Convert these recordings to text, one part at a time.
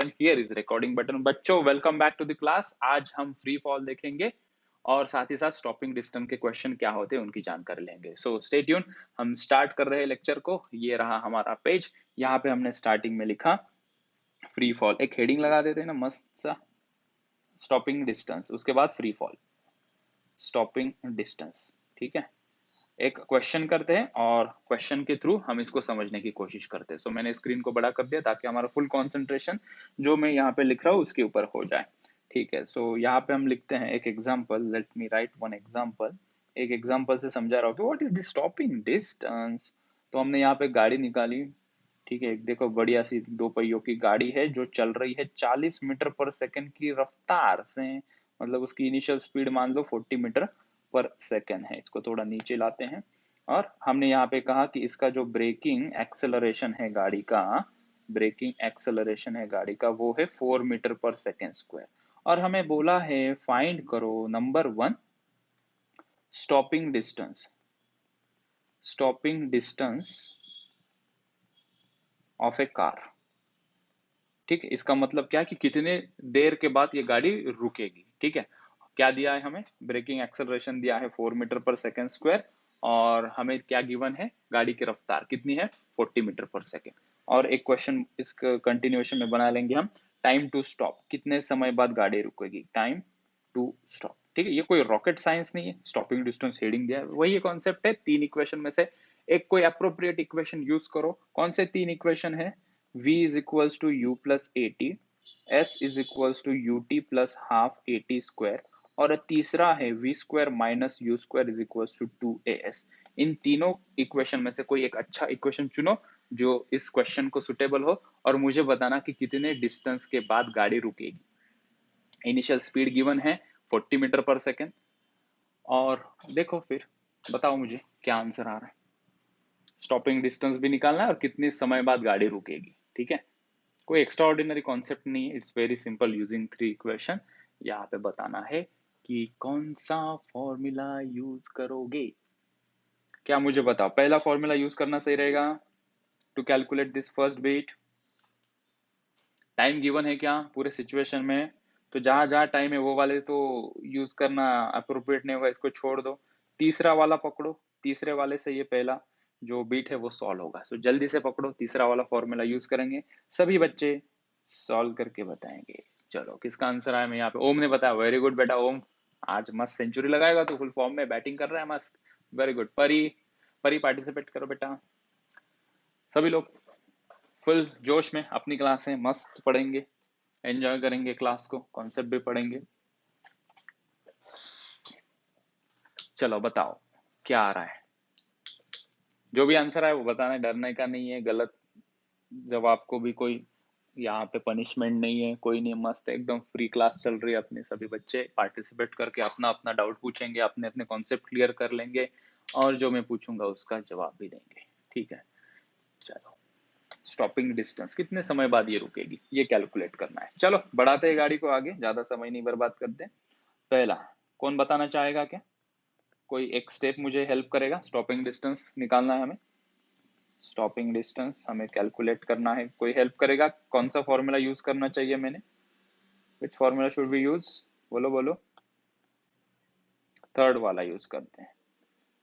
Button, here is recording button. बच्चों welcome back to the class. आज हम free fall देखेंगे और साथ ही साथ स्टॉपिंग डिस्टेंस के क्वेश्चन क्या होते हैं उनकी जानकारी लेंगे। So stay tune. हम स्टार्ट कर रहे हैं लेक्चर को। ये रहा हमारा पेज। यहाँ पे हमने स्टार्टिंग में लिखा फ्री फॉल, एक हेडिंग लगा देते हैं ना मस्त सा, स्टॉपिंग डिस्टेंस, उसके बाद फ्री फॉल, स्टॉपिंग डिस्टेंस। ठीक है, एक क्वेश्चन करते हैं और क्वेश्चन के थ्रू हम इसको समझने की कोशिश करते हैं। सो मैंने स्क्रीन को बड़ा कर दिया ताकि हमारा फुल कंसंट्रेशन जो मैं यहाँ पे लिख रहा हूँ उसके ऊपर हो जाए। ठीक है, सो यहाँ पे हम लिखते हैं एक example. Let me right one example. एक एग्जांपल से समझा रहा हूँ कि what is the stopping distance. तो हमने यहाँ पे गाड़ी निकाली। ठीक है, देखो बढ़िया सी दो पहियों की गाड़ी है जो चल रही है 40 मीटर पर सेकंड की रफ्तार से। मतलब उसकी इनिशियल स्पीड मान लो 40 मीटर पर सेकंड है। इसको थोड़ा नीचे लाते हैं और हमने यहाँ पे कहा कि इसका जो ब्रेकिंग एक्सेलरेशन है गाड़ी का, ब्रेकिंग एक्सेलरेशन है गाड़ी का, वो है 4 मीटर पर सेकेंड स्क्वायर। और हमें बोला है फाइंड करो number 1 stopping distance, stopping distance of A car. ठीक है, इसका मतलब क्या है कि कितने देर के बाद ये गाड़ी रुकेगी। ठीक है, क्या दिया है हमें, ब्रेकिंग एक्सेलरेशन दिया है 4 मीटर पर सेकेंड स्क्वायर और हमें क्या गिवन है, गाड़ी की रफ्तार कितनी है 40 मीटर पर सेकेंड। और एक क्वेश्चन इस कंटिन्यूएशन में बना लेंगे हम, टाइम टू स्टॉप, कितने समय बाद गाड़ी रुकेगी, टाइम टू स्टॉप। ठीक है, ये कोई रॉकेट साइंस नहीं है। स्टॉपिंग डिस्टेंस हेडिंग दिया है, वही कॉन्सेप्ट है। 3 इक्वेशन में से एक कोई अप्रोप्रिएट इक्वेशन यूज करो। कौन से 3 इक्वेशन है, v is equals to u plus at, s is equals to ut plus half at square और तीसरा है v square minus u square is equals to 2as। इन तीनों इक्वेशन में से कोई एक अच्छा इक्वेशन चुनो जो इस क्वेश्चन को सुटेबल हो और मुझे बताना कि कितने डिस्टेंस के बाद गाड़ी रुकेगी। इनिशियल स्पीड गिवन है 40 मीटर पर सेकेंड और देखो फिर बताओ मुझे क्या आंसर आ रहा है। स्टॉपिंग डिस्टेंस भी निकालना है और कितने समय बाद गाड़ी रुकेगी। ठीक है, कोई एक्स्ट्रा ऑर्डिनरी कॉन्सेप्ट नहीं है, it's very simple. Using 3 equation यहाँ पे बताना है कि कौन सा फॉर्मूला यूज करोगे। क्या मुझे बताओ, पहला फॉर्मूला यूज करना सही रहेगा to calculate this first bit. Time given है क्या पूरे सिचुएशन में, तो जहां जहां टाइम है वो वाले तो यूज करना अप्रोप्रिएट नहीं होगा, इसको छोड़ दो। तीसरा वाला पकड़ो, तीसरे वाले से ये पहला जो बीट है वो सॉल्व होगा। सो जल्दी से पकड़ो, तीसरा वाला फॉर्मूला यूज करेंगे, सभी बच्चे सॉल्व करके बताएंगे। चलो किसका आंसर आया, मैं यहाँ पे ओम ने बताया, वेरी गुड बेटा ओम, आज मस्त सेंचुरी लगाएगा तो फुल फॉर्म में बैटिंग कर रहा है मस्त, वेरी गुड। परी, परी पार्टिसिपेट करो बेटा। सभी लोग फुल जोश में अपनी क्लास है, मस्त पढ़ेंगे, एंजॉय करेंगे क्लास को, कॉन्सेप्ट भी पढ़ेंगे। चलो बताओ क्या आ रहा है, जो भी आंसर है वो बताना है, डरने का नहीं है। गलत जवाब को भी कोई यहाँ पे पनिशमेंट नहीं है, कोई नहीं, मस्त एकदम फ्री क्लास चल रही है अपने। सभी बच्चे पार्टिसिपेट करके अपना अपना डाउट पूछेंगे, अपने अपने कॉन्सेप्ट क्लियर कर लेंगे और जो मैं पूछूंगा उसका जवाब भी देंगे। ठीक है, चलो स्टॉपिंग डिस्टेंस कितने समय बाद ये रुकेगी ये कैलकुलेट करना है। चलो बढ़ाते हैं गाड़ी को आगे, ज्यादा समय नहीं बर्बाद करते। पहला कौन बताना चाहेगा, क्या कोई एक स्टेप मुझे हेल्प करेगा, स्टॉपिंग डिस्टेंस निकालना है हमें, स्टॉपिंग डिस्टेंस हमें कैलकुलेट करना है, कोई हेल्प करेगा, कौन सा फॉर्मूला यूज करना चाहिए मैंने, which formula should be use, बोलो बोलो। थर्ड वाला यूज करते हैं,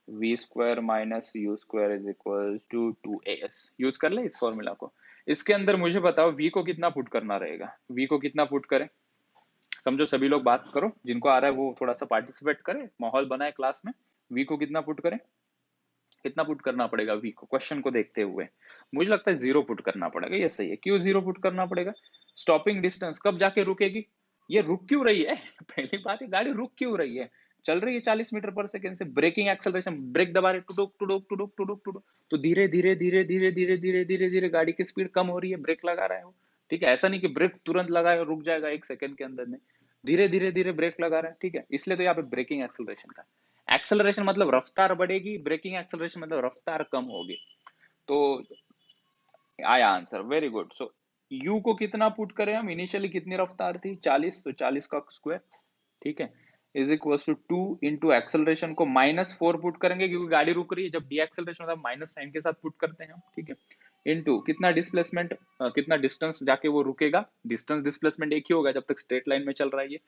v square minus u square is equal to 2as। Use कर ले इस फॉर्मूला को। इसके अंदर मुझे बताओ v को कितना पुट करना रहेगा, v को कितना पुट करें, समझो सभी लोग बात करो, जिनको आ रहा है वो थोड़ा सा पार्टिसिपेट करे, माहौल बनाए क्लास में। v को कितना पुट करें, कितना पुट करना पड़ेगा v को, क्वेश्चन को देखते हुए मुझे लगता है 0 पुट करना पड़ेगा। ये सही है, क्यों 0 पुट करना पड़ेगा, स्टॉपिंग डिस्टेंस कब जाके रुकेगी, ये रुक क्यों रही है पहली बात, ये गाड़ी रुक क्यों रही है, चल रही है 40 मीटर पर सेकंड से, ब्रेकिंग एक्सेलरेशन, ब्रेक दबा रहे टुडुक टुडुक टुडुक टुडुक टुडुक, तो धीरे धीरे धीरे धीरे धीरे धीरे धीरे धीरे गाड़ी की स्पीड कम हो रही है, ब्रेक लगा रहा है वो। ठीक है, ऐसा नहीं कि ब्रेक तुरंत लगाए और रुक जाएगा 1 सेकंड के अंदर में, धीरे धीरे धीरे ब्रेक लगा रहा है। ठीक है, इसलिए तो यहाँ पे ब्रेकिंग एक्सेलरेशन का, एक्सेलरेशन मतलब रफ्तार बढ़ेगी, ब्रेकिंग एक्सेलरेशन मतलब रफ्तार कम होगी। तो आया answer, very good. So you को कितना पुट करें हम, इनिशियली कितनी रफ्तार थी 40, तो 40 का स्क्वायर। ठीक है, is equal to 2 into acceleration को -4 पुट करेंगे क्योंकि गाड़ी रुक रही है, जब डी एक्सेलरेशन होता है माइनस साइन के साथ पुट करते हैं हम। ठीक है, इनटू कितना डिस्प्लेसमेंट, कितना डिस्टेंस जाके वो रुकेगा, डिस्टेंस डिस्प्लेसमेंट एक ही होगा जब तक स्ट्रेट लाइन में चल रहा है ये,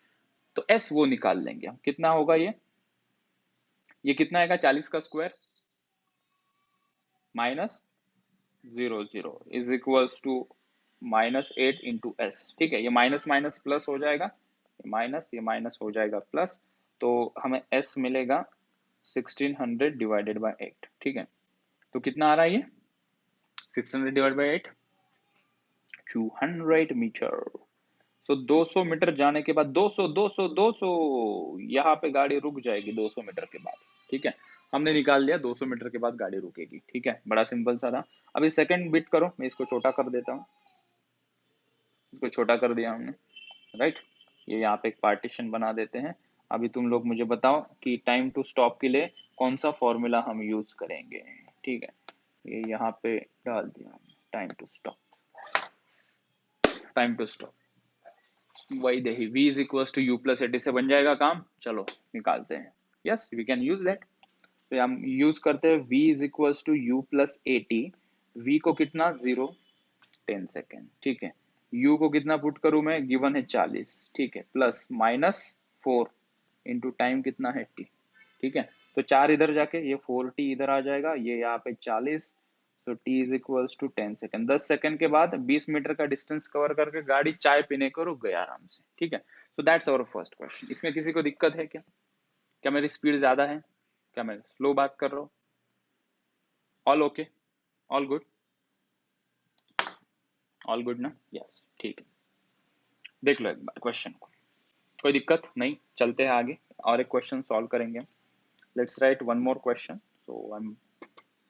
तो एस वो निकाल लेंगे हम, कितना होगा ये कितना आएगा 40 का square minus 0 0 is equals to -8 into s. ठीक है, ये माइनस माइनस प्लस हो जाएगा, ये माइनस हो जाएगा प्लस, तो हमें एस मिलेगा 1600 डिवाइडेड बाय 8। ठीक है, तो कितना आ रहा है ये 600 डिवाइड बाय 8, 200 मीटर। सो 200 मीटर जाने के बाद 200 200 200 यहाँ पे गाड़ी रुक जाएगी 200 मीटर के बाद। ठीक है, हमने निकाल लिया 200 मीटर के बाद गाड़ी रुकेगी। ठीक है, बड़ा सिंपल सा था। अभी सेकंड बिट करो, मैं इसको छोटा कर देता हूँ, इसको छोटा कर दिया हमने, राइट। ये यहाँ पे एक पार्टीशन बना देते हैं। अभी तुम लोग मुझे बताओ कि टाइम टू स्टॉप के लिए कौन सा फॉर्मूला हम यूज करेंगे। ठीक है, ये यहाँ पे डाल दिया time to stop, time to stop वही दही v is equal to u plus a t से बन जाएगा काम। चलो निकालते हैं, yes we can use that. तो हम यूज करते हैं v is equal to u plus a t, v को कितना 0 10 सेकेंड। ठीक है, u को कितना पुट करूं मैं, गिवन है 40। ठीक है, प्लस -4 इंटू टाइम कितना है t। ठीक है, तो 4 इधर जाके ये 4t इधर आ जाएगा, ये यहाँ पे 40, so t is equals to 10 second. 10 second के बाद 20 मीटर का डिस्टेंस कवर करके गाड़ी चाय पीने को रुक गया आराम से। ठीक है, so that's our first question. इसमें किसी को दिक्कत है क्या? क्या मेरी स्पीड ज्यादा है? क्या मैं स्लो बात कर रहा हूँ? All okay, all good, all good ना? यस, ठीक है। देख लो एक बार क्वेश्चन को, कोई दिक्कत नहीं, चलते हैं आगे और एक क्वेश्चन सॉल्व करेंगे। Let's write one more question. So I am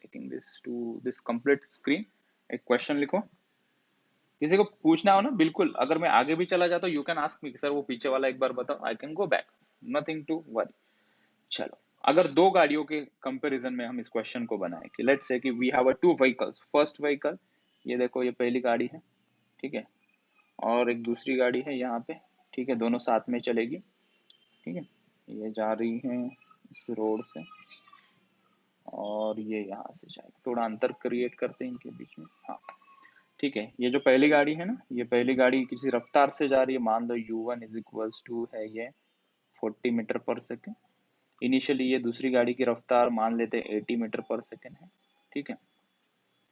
taking this to this complete screen. एक क्वेश्चन लिखो, किसी को पूछना हो ना बिल्कुल, अगर मैं आगे भी चला जाता हूँ you can ask me sir वो पीछे वाला एक बार बताओ, I can go back, nothing to worry. चलो, अगर दो गाड़ियों के कंपैरिजन में हम इस क्वेश्चन को बनाएं कि लेट्स से कि we have a two vehicles, first vehicle ये देखो, ये पहली गाड़ी है। ठीक है, और एक दूसरी गाड़ी है यहाँ पे। ठीक है, दोनों साथ में चलेगी। ठीक है, ये जा रही है इस रोड से और ये यहाँ से जाएगी, थोड़ा अंतर क्रिएट करते हैं इनके बीच में। हाँ ठीक है, ये जो पहली गाड़ी है ना, ये पहली गाड़ी किसी रफ्तार से जा रही है, मान लो u1 इज इक्वल्स टू है ये 40 मीटर पर सेकेंड। इनिशियली ये दूसरी गाड़ी की रफ्तार मान लेते हैं 80 मीटर पर सेकेंड है। ठीक है,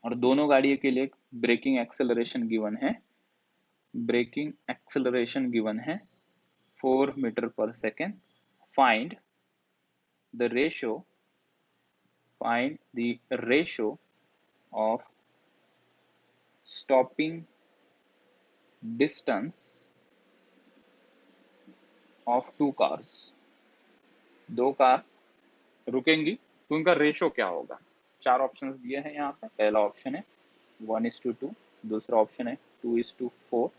और दोनों गाड़ियों के लिए ब्रेकिंग एक्सेलरेशन गिवन है, ब्रेकिंग एक्सेलरेशन गिवन है 4 मीटर पर second. Find the ratio, find the ratio of stopping distance of two cars. दो कार रुकेंगी तो उनका रेशो क्या होगा। चार ऑप्शंस दिए हैं यहाँ पे। पहला ऑप्शन है 1:2, दूसरा ऑप्शन है 2:4,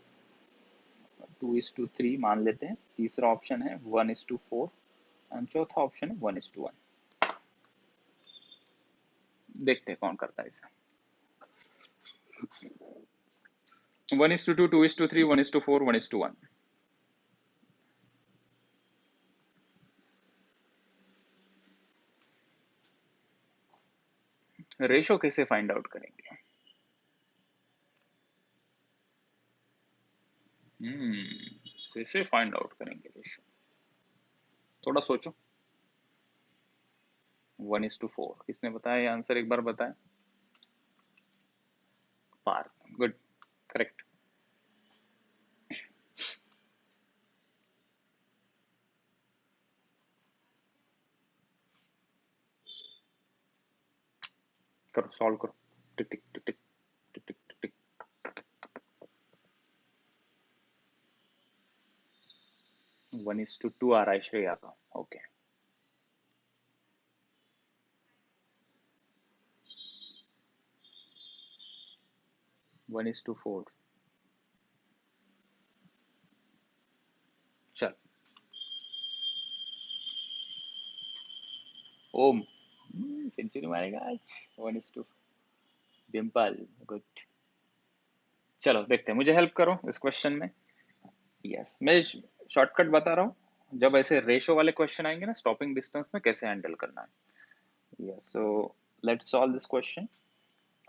2:3 मान लेते हैं, तीसरा ऑप्शन है 1:4 एंड चौथा ऑप्शन है 1:1। देखते हैं कौन करता है इसे। 1:2, 2:3, 1:4, 1:1। रेशो कैसे फाइंड आउट करेंगे? कैसे फाइंड आउट करेंगे रेशो, थोड़ा सोचो। 1:4 किसने बताया आंसर, एक बार बताएं। पार, गुड, करेक्ट। करो, सॉल्व करो। टिक टिक टिक टिक टिक टिक टिक टिक। 1:2 आ रहा है श्रेया का, ओके। 1:4, चल। ओम सेंचुरी मारेगा आज। 1:2, डिम्पल, गुड। चलो देखते हैं, मुझे हेल्प करो इस क्वेश्चन में। यस, मैं शॉर्टकट बता रहा हूँ, जब ऐसे रेशो वाले क्वेश्चन आएंगे ना स्टॉपिंग डिस्टेंस में कैसे हैंडल करना है। Yes, so let's solve this question.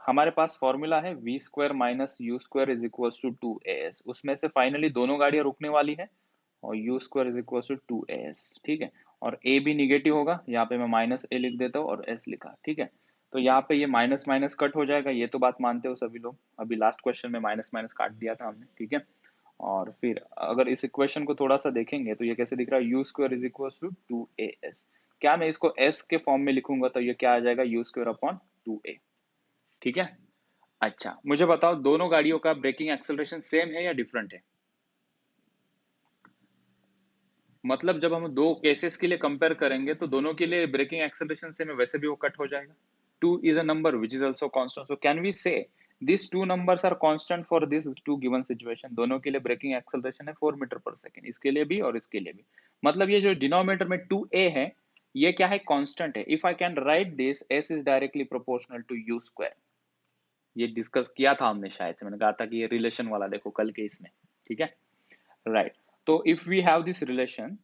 हमारे पास फॉर्मूला है v square minus u square is equal to 2as। उसमें से फाइनली दोनों गाड़ियां रुकने वाली है और u square is equal to 2as, ठीक है। और a भी निगेटिव होगा, यहाँ पे मैं माइनस a लिख देता हूँ और s लिखा, ठीक है। तो यहाँ पे ये माइनस माइनस कट हो जाएगा, ये तो बात मानते हो सभी लोग। अभी लास्ट क्वेश्चन में माइनस माइनस काट दिया था हमने, ठीक है। और फिर अगर इस इक्वेशन को थोड़ा सा देखेंगे तो ये कैसे दिख रहा है, u square is equal to 2as। क्या मैं इसको s के फॉर्म में लिखूंगा तो ये क्या आ जाएगा, यू स्क्वायर अपॉन 2a, ठीक है। अच्छा मुझे बताओ दोनों गाड़ियों का ब्रेकिंग एक्सेलरेशन सेम है या डिफरेंट है? मतलब जब हम दो केसेस के लिए कंपेयर करेंगे तो दोनों के लिए ब्रेकिंग एक्सेलरेशन सेम है, वैसे भी वो कट हो जाएगा। 2 is a number which is also constant, so can we say these two numbers are constant for this two given situation? दोनों के लिए ब्रेकिंग एक्सेलरेशन है 4 मीटर पर सेकेंड, इसके लिए भी और इसके लिए भी। मतलब ये जो डिनोमिनेटर में 2a है ये क्या है, कांस्टेंट है। If I can write this, s is directly proportional to u square. ये डिस्कस किया था हमने शायद से, मैंने कहा था कि ये रिलेशन वाला देखो कल के इसमें, ठीक है, राइट। तो if we have this relation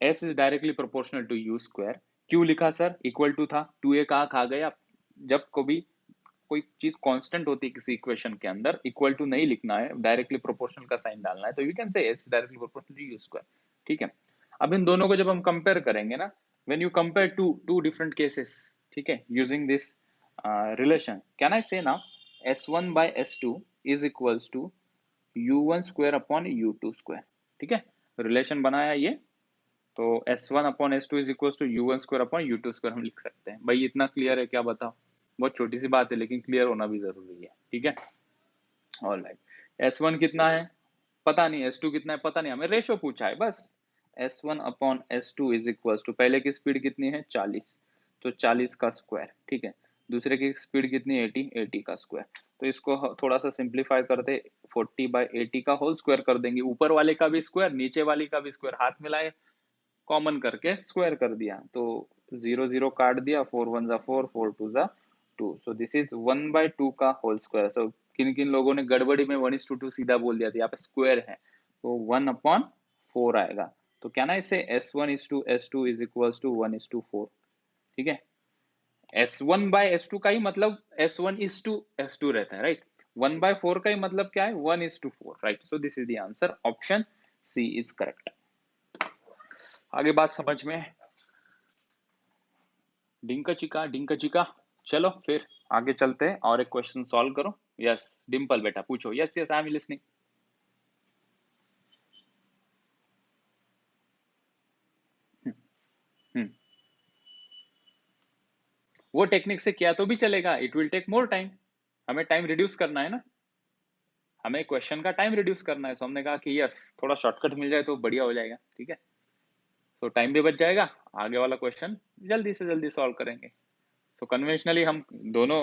s is directly proportional to u square, क्यों लिखा सर, इक्वल टू था, 2a कहाँ खा गया। जब कभी कोई चीज कांस्टेंट होती है किसी इक्वेशन के अंदर, इक्वल टू नहीं लिखना है, डायरेक्टली प्रोपोर्शनल का साइन डालना है, तो you can say s directly proportional to u square, ठीक है। अब इन दोनों को जब हम कंपेयर करेंगे ना, when you compare to different cases, ठीक है, using this relation, can I say now s1 by s2 is equals to u1 square upon u2 square, ठीक है। रिलेशन बनाया ये, तो s1 upon s2 is equal to u1 square upon u2 square हम लिख सकते हैं। भाई इतना क्लियर है क्या, बताओ। बहुत छोटी सी बात है लेकिन क्लियर होना भी जरूरी है, ठीक है। ऑलराइट, s1 कितना है पता नहीं, s2 कितना है पता नहीं, हमें रेशो पूछा है बस। s1 upon s2 is equal to, पहले की स्पीड कितनी है 40, तो 40 का स्क्वायर, ठीक है। दूसरे की स्पीड कितनी 80, 80 का स्क्वायर। तो इसको थोड़ा सा सिंप्लीफाई करते 40 बाई 80 का होल स्क्वायर कर देंगे, ऊपर वाले का भी स्क्वायर नीचे वाली का भी स्क्वायर, हाथ मिलाए कॉमन करके स्क्वायर कर दिया, तो 0 0 काट दिया, 4 1 जा 4, 4 2 जा 2, सो दिस इज 1/2 का होल स्क्वायर। सो किन किन लोगों ने गड़बड़ी में 1:2 सीधा बोल दिया था, यहाँ पे स्क्वायर है तो 1/4 आएगा। तो क्या ना इसे s1:s2 इज इक्वल टू 1:4, ठीक है। s1/s2 का ही मतलब s1:s2 रहता है, राइट। 1/4 का ही मतलब क्या है, 1:4, right. So this is the answer, option C is correct. आगे बात समझ में, डिंका चिका। चलो फिर आगे चलते हैं और एक क्वेश्चन सॉल्व करो। यस डिम्पल बेटा पूछो। Yes yes I am listening. वो टेक्निक से किया तो भी चलेगा, it will take more time. हमें टाइम रिड्यूस करना है ना, हमें क्वेश्चन का टाइम रिड्यूस करना है। सो हमने कहा कि यस थोड़ा शॉर्टकट मिल जाए तो बढ़िया हो जाएगा, ठीक है। सो टाइम भी बच जाएगा, आगे वाला क्वेश्चन जल्दी से जल्दी सॉल्व करेंगे। तो कन्वेंशनली हम दोनों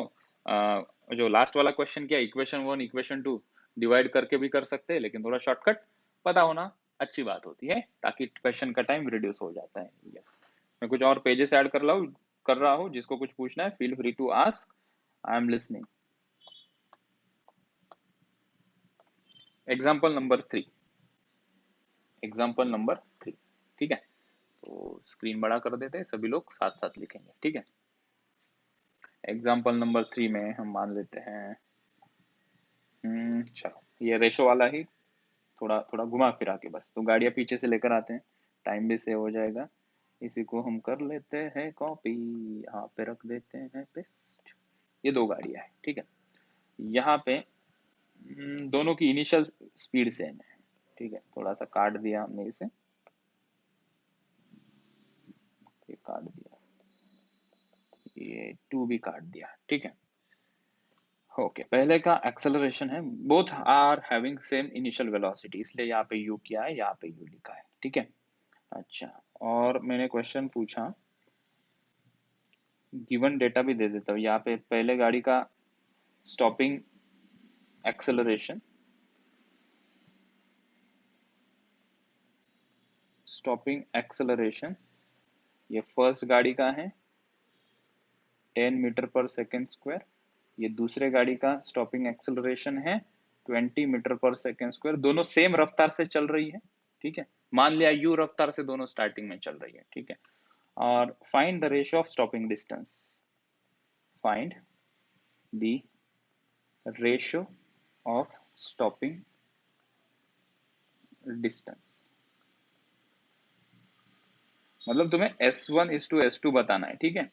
जो लास्ट वाला क्वेश्चन किया, इक्वेशन 1 इक्वेशन 2 डिवाइड करके भी कर सकते हैं, लेकिन थोड़ा शॉर्टकट पता होना अच्छी बात होती है, ताकि क्वेश्चन का टाइम रिड्यूस हो जाता है। यस मैं कुछ और पेजेस ऐड कर रहा हूँ, जिसको कुछ पूछना है feel free to ask, I am listening. Example number 3, ठीक है। तो स्क्रीन बड़ा कर देते हैं, सभी लोग साथ साथ लिखेंगे, ठीक है। एग्जाम्पल नंबर 3 में हम मान लेते हैं, चलो ये रेशो वाला ही थोड़ा थोड़ा घुमा फिरा के, बस तो गाड़ियां पीछे से लेकर आते हैं, टाइम भी सेव हो जाएगा। इसी को हम कर लेते हैं कॉपी, यहाँ पे रख देते हैं पेस्ट। ये दो गाड़ियां है, ठीक है। यहाँ पे दोनों की इनिशियल स्पीड सेम है, ठीक है। थोड़ा सा काट दिया हमने इसे, ये काट दिया, ये 2 भी काट दिया, ठीक है। ओके पहले का एक्सेलरेशन है, both are having same initial velocity, इसलिए यहाँ पे यू किया है, यहाँ पे यू लिखा है, ठीक है। अच्छा और मैंने क्वेश्चन पूछा, गिवन डेटा भी दे देता हूँ। यहाँ पे पहले गाड़ी का स्टॉपिंग एक्सेलरेशन, ये फर्स्ट गाड़ी का है 10 मीटर पर सेकेंड स्क्वायर, ये दूसरे गाड़ी का स्टॉपिंग एक्सेलरेशन है 20 मीटर पर सेकेंड स्क्वायर। दोनों सेम रफ्तार से चल रही है, ठीक है। मान लिया यू रफ्तार से दोनों स्टार्टिंग में चल रही है, ठीक है। और find the ratio of stopping distance, find the ratio of stopping distance, मतलब तुम्हें S1:S2 बताना है, ठीक है।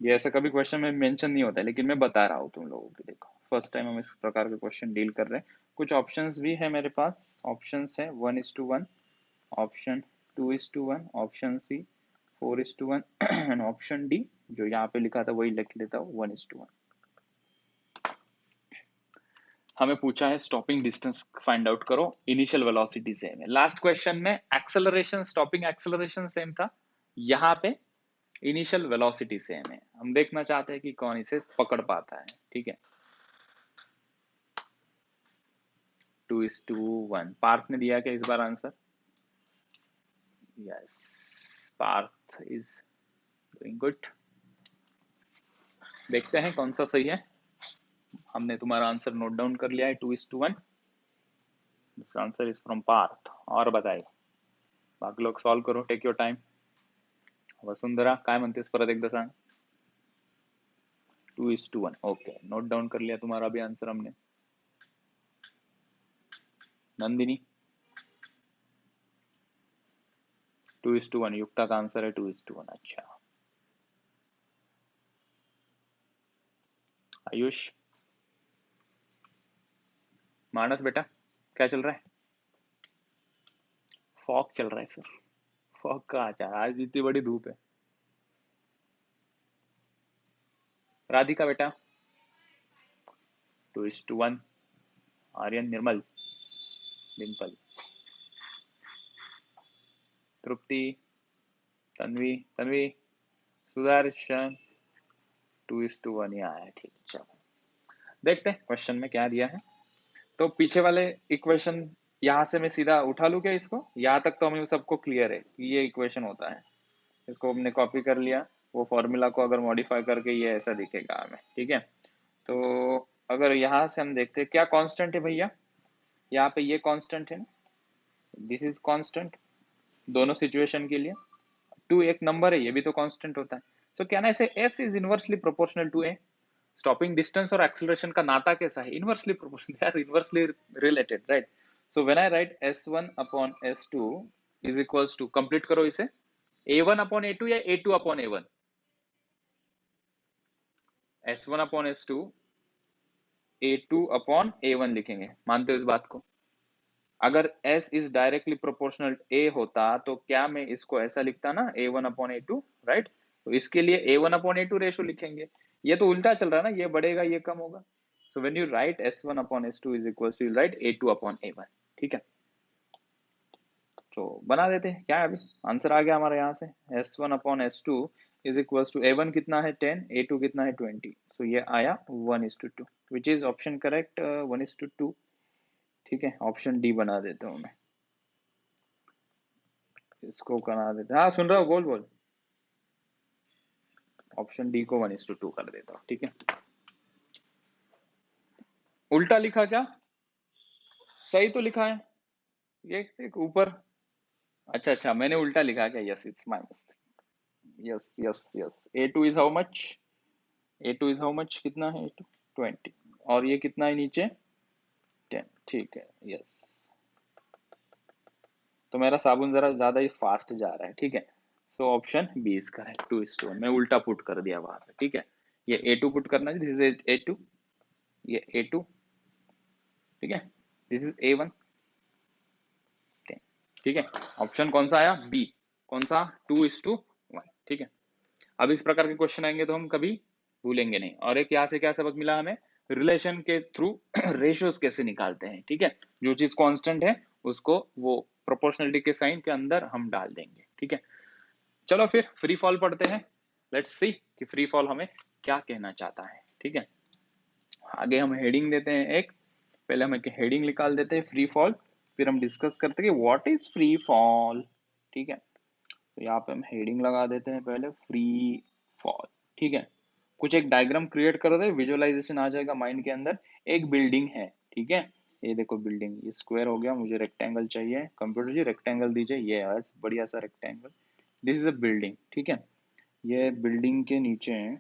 ये ऐसा कभी क्वेश्चन में मेंशन नहीं होता है, लेकिन मैं बता रहा हूँ तुम लोगों को। देखो फर्स्ट टाइम हम इस प्रकार के क्वेश्चन डील कर रहे हैं। कुछ ऑप्शंस भी है मेरे पास। ऑप्शंस है 1:1, option 2:1, option C 4:1 and option D जो यहाँ पे लिखा था वही लिख लेता हूँ 1:1। हमें पूछा है स्टॉपिंग डिस्टेंस फाइंड आउट करो, इनिशियल वेलोसिटी सेम है। लास्ट क्वेश्चन में एक्सेलरेशन, स्टॉपिंग एक्सेलरेशन सेम था, यहाँ पे इनिशियल वेलोसिटी सेम है। हम देखना चाहते हैं कि कौन इसे पकड़ पाता है, ठीक है। 2:1 पार्थ ने दिया क्या इस बार answer? Yes, Parth is doing good. देखते हैं कौन सा सही है। हमने तुम्हारा आंसर नोट डाउन कर लिया है 2:1। This answer is from Parth. और बताइए, बाकी लोग सॉल्व करो, टेक योर टाइम। वसुंधरा काय म्हणतेस परत एकदा सांग। 2:1 ओके, नोट डाउन कर लिया तुम्हारा भी आंसर हमने। नंदिनी 2:1, युक्ता का आंसर है 2:1। अच्छा, आयुष, मानस बेटा क्या चल रहा है? फॉग चल रहा है सर। फॉग का आचार, आज इतनी बड़ी धूप है। राधिका बेटा 2:1, आर्यन, निर्मल, डिम्पल, तृप्ति, तन्वी, तन्वी, सुदर्शन 2:1 ही आया है, ठीक। चलो देखते हैं क्वेश्चन में क्या दिया है। तो पीछे वाले इक्वेशन यहाँ से मैं सीधा उठा लूँ क्या इसको? यहाँ तक तो हमें सबको क्लियर है कि ये इक्वेशन होता है। इसको हमने कॉपी कर लिया, वो फॉर्मूला को अगर मॉडिफाई करके ये ऐसा दिखेगा हमें, ठीक है। तो अगर यहाँ से हम देखते हैं क्या कांस्टेंट है भैया, यहाँ पे ये कांस्टेंट है, दिस इज कांस्टेंट दोनों सिचुएशन के लिए। 2 एक नंबर है, ये भी तो कांस्टेंट होता है। सो क्या ना इसे S is inversely proportional to A। Stopping distance और एक्सेलरेशन का नाता कैसा है? Inversely proportional, they are inversely related, right. So when I write S1/S2 is equals to, complete करो इसे, A1/A2 या A2/A1? S1/S2 A2/A1 लिखेंगे, मानते हो इस बात को? अगर S is directly proportional A होता तो क्या मैं इसको ऐसा लिखता ना, A1/A2, राइट। तो इसके लिए A1/A2 रेशो लिखेंगे। ये तो उल्टा चल रहा है ना, ये बढ़ेगा ये कम होगा। So when you write S1/S2 is equal to, you write A2/A1, ठीक है। तो बना देते हैं, क्या है अभी आंसर आ गया हमारा यहाँ से। S1/S2 is equal to A1 कितना है 10, A2 कितना है 20। सो ये आया 1:2, विच इज ऑप्शन करेक्ट 1:2, ठीक है। ऑप्शन डी बना देता हूँ मैं, इसको बना देते हैं। हाँ सुन रहा हो, बोल बोल। ऑप्शन डी को 1:2 कर देता हूँ, ठीक है। उल्टा लिखा क्या? सही तो लिखा है, ये एक ऊपर। अच्छा अच्छा, मैंने उल्टा लिखा क्या? Yes, it's my mistake. Yes yes yes, A2 is how much? A2 is how much, कितना है A2? 20, और ये कितना है नीचे? 10, ठीक है। यस, तो मेरा साबुन जरा ज्यादा ही फास्ट जा रहा है, ठीक है। So option B is correct, 2:1। मैं उल्टा पुट कर दिया वहां पे, ठीक है। ये A2 पुट करना है, दिस इज A2, ये A2, ठीक है। दिस इज A1, ठीक है। ऑप्शन कौन सा आया? बी। कौन सा? 2:1, ठीक है। अब इस प्रकार के क्वेश्चन आएंगे तो हम कभी भूलेंगे नहीं। और एक यहाँ से क्या सबक मिला हमें? रिलेशन के थ्रू रेशियोज कैसे निकालते हैं, ठीक है। जो चीज कांस्टेंट है उसको वो प्रोपोर्शनलिटी के साइन के अंदर हम डाल देंगे, ठीक है। चलो फिर फ्री फॉल पढ़ते हैं। लेट्स सी कि फ्री फॉल हमें क्या कहना चाहता है, ठीक है। आगे हम हेडिंग देते हैं एक, पहले हम एक हेडिंग निकाल देते हैं फ्री फॉल, फिर हम डिस्कस करते हैं कि व्हाट इज फ्री फॉल, ठीक है। तो यहाँ पे हम हेडिंग लगा देते हैं पहले, फ्री फॉल, ठीक है। कुछ एक डायग्राम क्रिएट कर दे, विजुअलाइजेशन आ जाएगा माइंड के अंदर। एक बिल्डिंग है, ठीक है। ये देखो बिल्डिंग, ये स्क्वायर हो गया, मुझे रेक्टेंगल चाहिए। कंप्यूटर जी रेक्टेंगल दीजिए, ये बढ़िया सा rectangle. This is a building, ठीक है। ये बिल्डिंग के नीचे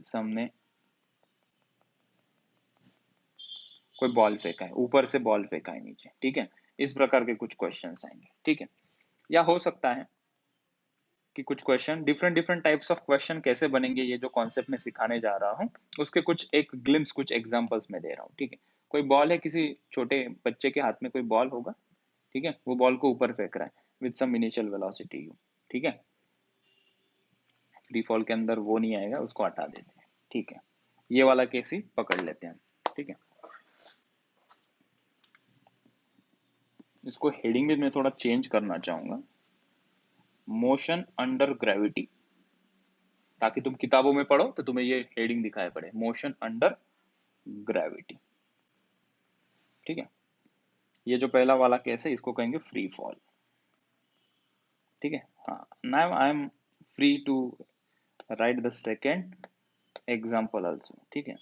सामने कोई बॉल फेंका है, ऊपर से बॉल फेंका है नीचे, ठीक है। इस प्रकार के कुछ क्वेश्चंस आएंगे, ठीक है। या हो सकता है कि कुछ question, different different types of question कैसे बनेंगे, ये जो कॉन्सेप्ट मैं सिखाने जा रहा हूँ उसके कुछ एक ग्लिम्स, कुछ एग्जांपल्स में दे रहा हूँ, ठीक है। कोई बॉल है, किसी छोटे बच्चे के हाथ में कोई बॉल होगा, ठीक है, वो बॉल को ऊपर फेंक रहा है with some initial velocity u, ठीक है। फ्री फॉल के अंदर वो नहीं आएगा, उसको हटा देते हैं, ठीक है। ये वाला केस ही पकड़ लेते हैं, ठीक है। इसको हेडिंग में मैं थोड़ा चेंज करना चाहूंगा, मोशन अंडर ग्रेविटी, ताकि तुम किताबों में पढ़ो तो तुम्हें ये हेडिंग दिखाई पड़े, मोशन अंडर ग्रेविटी, ठीक है। ये जो पहला वाला केस है इसको कहेंगे फ्री फॉल, ठीक है। हाँ, now I am free to write the second example also, ठीक है।